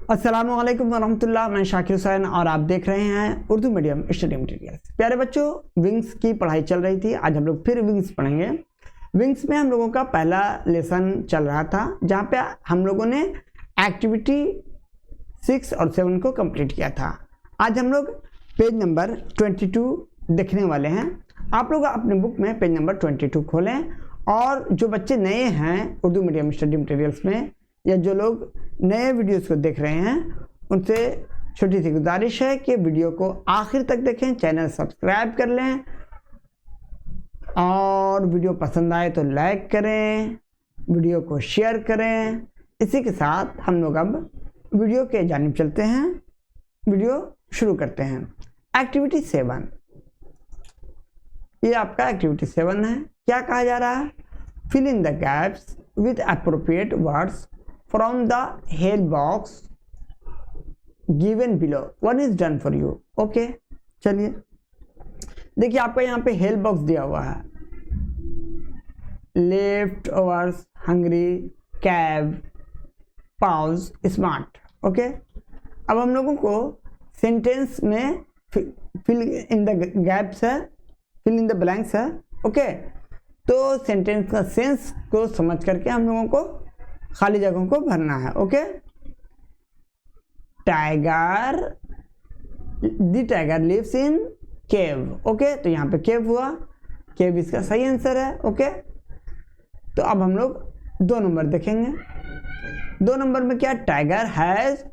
अस्सलामुअलैकुम वरहमतुल्लाह। मैं शाकिर हुसैन और आप देख रहे हैं उर्दू मीडियम स्टडी मटेरियल्स। प्यारे बच्चों, विंग्स की पढ़ाई चल रही थी। आज हम लोग फिर विंग्स पढ़ेंगे। विंग्स में हम लोगों का पहला लेसन चल रहा था, जहाँ पे हम लोगों ने एक्टिविटी 6 और 7 को कंप्लीट किया था। आज हम लोग पेज नंबर 22 देखने वाले हैं। आप लोग अपने बुक में पेज नंबर 22 खोलें, और जो बच्चे नए हैं उर्दू मीडियम स्टडी मटेरियल्स में, या जो लोग नए वीडियोस को देख रहे हैं, उनसे छोटी सी गुजारिश है कि वीडियो को आखिर तक देखें, चैनल सब्सक्राइब कर लें, और वीडियो पसंद आए तो लाइक करें, वीडियो को शेयर करें। इसी के साथ हम लोग अब वीडियो के जानिब चलते हैं। वीडियो शुरू करते हैं। एक्टिविटी 7, ये आपका एक्टिविटी 7 है। क्या कहा जा रहा है? Fill in the gaps with appropriate words from the help box given below. One is done for you. Okay, चलिए देखिए, आपका यहाँ पे हेल्प बॉक्स दिया हुआ है। Left overs, hungry, cab, pause, smart. Okay, अब हम लोगों को सेंटेंस में फिल इन द गैप्स है, फिल इन द ब्लैंक्स है। ओके, तो सेंटेंस का सेंस को समझ करके हम लोगों को खाली जगहों को भरना है। Okay, tiger, the tiger lives in cave. Okay, तो यहाँ पे केव हुआ, केव इसका सही आंसर है। ओके, तो अब हम लोग 2 नंबर देखेंगे। 2 नंबर में क्या? टाइगर हैज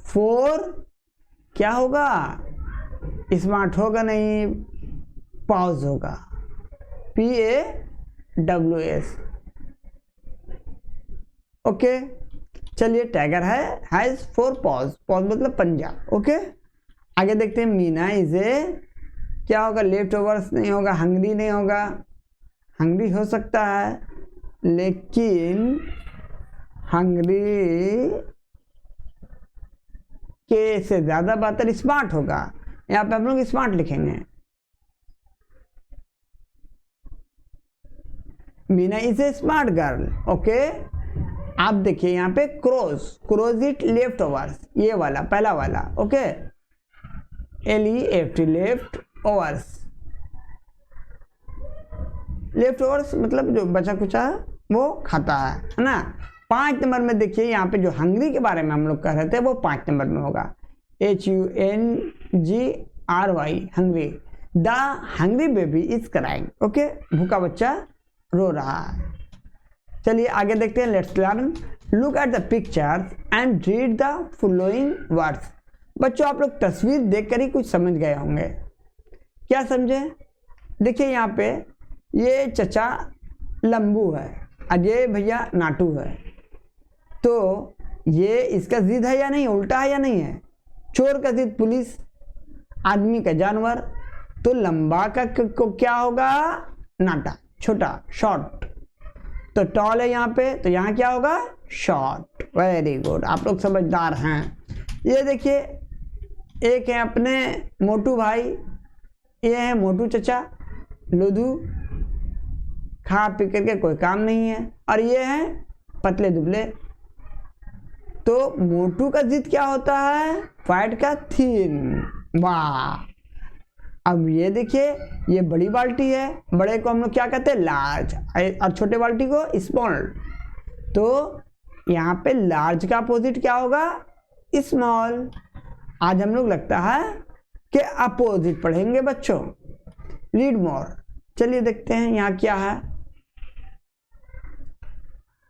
4, क्या होगा? स्मार्ट होगा नहीं, पाउज होगा, PAWS। ओके, चलिए, टाइगर हैज 4 पॉज। पॉज मतलब पंजा। ओके, आगे देखते हैं। मीना इज ए, क्या होगा? लेफ्ट ओवर्स नहीं होगा, हंग्री नहीं होगा। हंग्री हो सकता है, लेकिन हंग्री के से ज्यादा बेहतर स्मार्ट होगा। यहाँ पे हम लोग स्मार्ट लिखेंगे। Meena is a smart girl. Okay, आप देखिए यहाँ पे क्रोज इट लेफ्ट ओवर्स, ये वाला पहला वाला। Okay, LEFT, left overs. Left overs मतलब जो बचा कुचा है वो खाता है ना। 5 नंबर में देखिए, यहाँ पे जो हंग्री के बारे में हम लोग कह रहे थे वो 5 नंबर में होगा। HUNGRY, hungry. The hungry baby is crying. Okay, भूखा बच्चा रो रहा है। चलिए आगे देखते हैं। Let's learn. Look at the pictures and read the following words. बच्चों, आप लोग तस्वीर देखकर ही कुछ समझ गए होंगे। क्या समझे? देखिए यहाँ पे ये चचा लंबू है, अजय भैया नाटू है। तो ये इसका जिद है या नहीं? उल्टा है या नहीं है? चोर का जिद पुलिस, आदमी का जानवर। तो लंबा का क्या होगा? नाटा, छोटा, शॉर्ट। तो टॉल है यहाँ पे, तो यहाँ क्या होगा? शॉर्ट। वेरी गुड, आप लोग समझदार हैं। ये देखिए, एक है अपने मोटू भाई, ये है मोटू चचा, लुधू, खा पी करके कोई काम नहीं है, और ये है पतले दुबले। तो मोटू का जिद क्या होता है? फैट का थिन। वाह! अब ये देखिए, ये बड़ी बाल्टी है, बड़े को हम लोग क्या कहते हैं? लार्ज, और छोटे बाल्टी को स्मॉल। तो यहाँ पे लार्ज का अपोजिट क्या होगा? स्मॉल। आज हम लोग लगता है कि अपोजिट पढ़ेंगे बच्चों। Read more. चलिए देखते हैं यहाँ क्या है।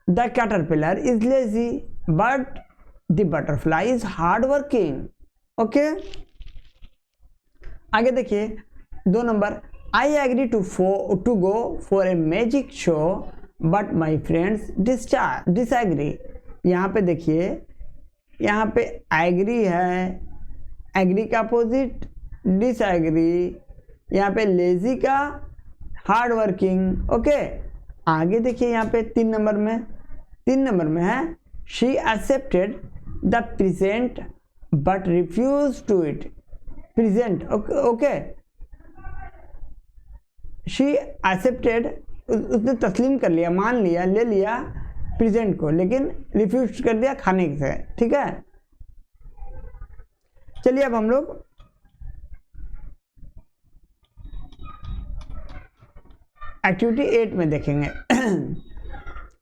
The caterpillar is lazy but the butterfly is hard working. Okay, आगे देखिए 2 number. I agree to go for a magic show but my friends disagree. यहाँ पे देखिए, यहाँ पे एग्री है, एग्री का अपोजिट डिसएग्री। यहाँ पे लेजी का हार्ड वर्किंग। ओके, आगे देखिए यहाँ पे 3 नंबर में है she accepted the present but refuse to it. Present. Okay, she accepted, उसने तस्लीम कर लिया, मान लिया, ले लिया प्रेजेंट को, लेकिन रिफ्यूज कर दिया खाने से। ठीक है, चलिए अब हम लोग एक्टिविटी 8 में देखेंगे।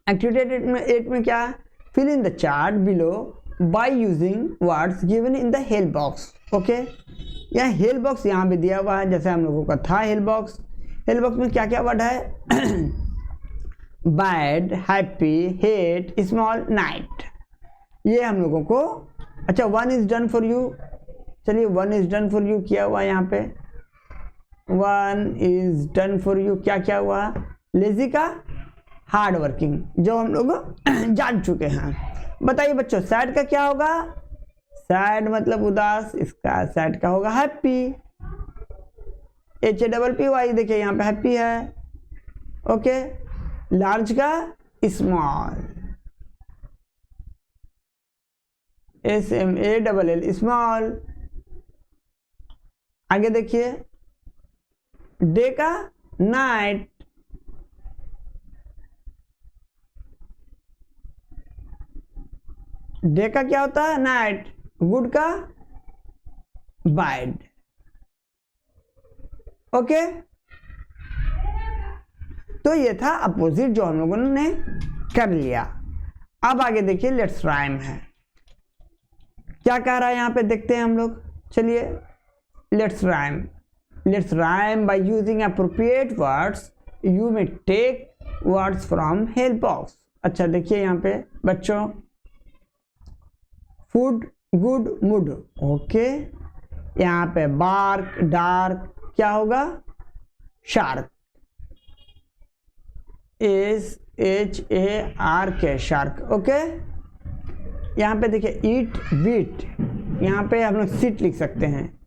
एक्टिविटी 8 में क्या, fill in the chart below by using words given in the help box. Okay, यह हेल्प बॉक्स यहाँ पे दिया हुआ है, जैसे हम लोगों का था हेल्प बॉक्स। हेल्प बॉक्स में क्या क्या वर्ड है, bad, happy, hate, small, night, ये हम लोगों को। अच्छा, 1 इज डन फॉर यू, चलिए 1 इज डन फॉर यू किया हुआ है यहाँ पे, 1 इज डन फॉर यू। क्या क्या हुआ, लेजी का हार्ड वर्किंग, जो हम लोग जान चुके हैं। बताइए बच्चों, सैड का क्या होगा, सैड मतलब उदास, इसका सैड का होगा हैप्पी, HAPPY, देखिए यहाँ पे हैप्पी है। ओके, लार्ज का स्मॉल, SMALL स्मॉल। आगे देखिए, डे का नाइट, डे का क्या होता है नाइट, गुड का बैड। ओके, तो ये था अपोजिट जो हम लोगों ने कर लिया। अब आगे देखिए लेट्स राइम है, क्या कह रहा है यहाँ पे देखते हैं हम लोग। चलिए let's rhyme, let's rhyme by using appropriate words, you may take words from help box. अच्छा देखिए यहाँ पे बच्चों, फूड, गुड, मूड। ओके, यहाँ पे बार्क, डार्क, क्या होगा शार्क, SHARK शार्क। ओके, यहाँ पे देखिए ईट, बीट, यहाँ पे हम लोग सीट लिख सकते हैं,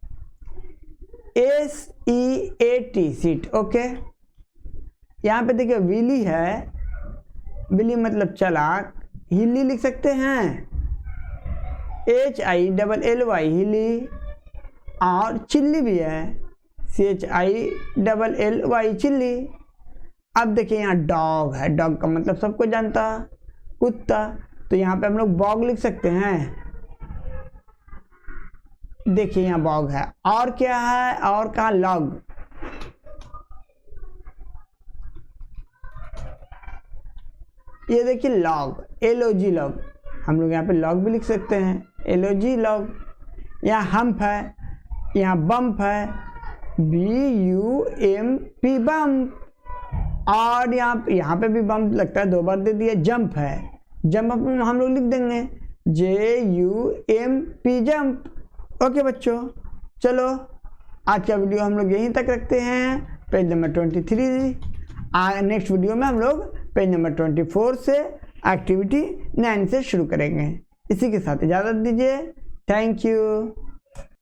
SEAT सीट। ओके, यहाँ पे देखिए विली है, विली मतलब चालाक, हिली लिख सकते हैं, HILLY हिली, और चिल्ली भी है, CHILLY चिल्ली। अब देखिए यहाँ डॉग है, डॉग का मतलब सबको जानता कुत्ता, तो यहाँ पे हम लोग बॉग लिख सकते हैं। देखिए यहाँ बॉग है, और क्या है, और कहाँ लॉग, ये देखिए लॉग, LOG लॉग, हम लोग यहाँ पे लॉग भी लिख सकते हैं, LOG लॉग। यहाँ हम्प है, यहाँ बम्प है, BUMP बम्प, और यहाँ पे भी बम्प लगता है, 2 बार दे दिया। जंप है, जंप हम लोग लिख देंगे JUMP जंप। ओके बच्चों, चलो आज का वीडियो हम लोग यहीं तक रखते हैं, पेज नंबर 23। नेक्स्ट वीडियो में हम लोग पेज नंबर 24 से एक्टिविटी 9 से शुरू करेंगे। इसी के साथ इजाज़त दीजिए, थैंक यू।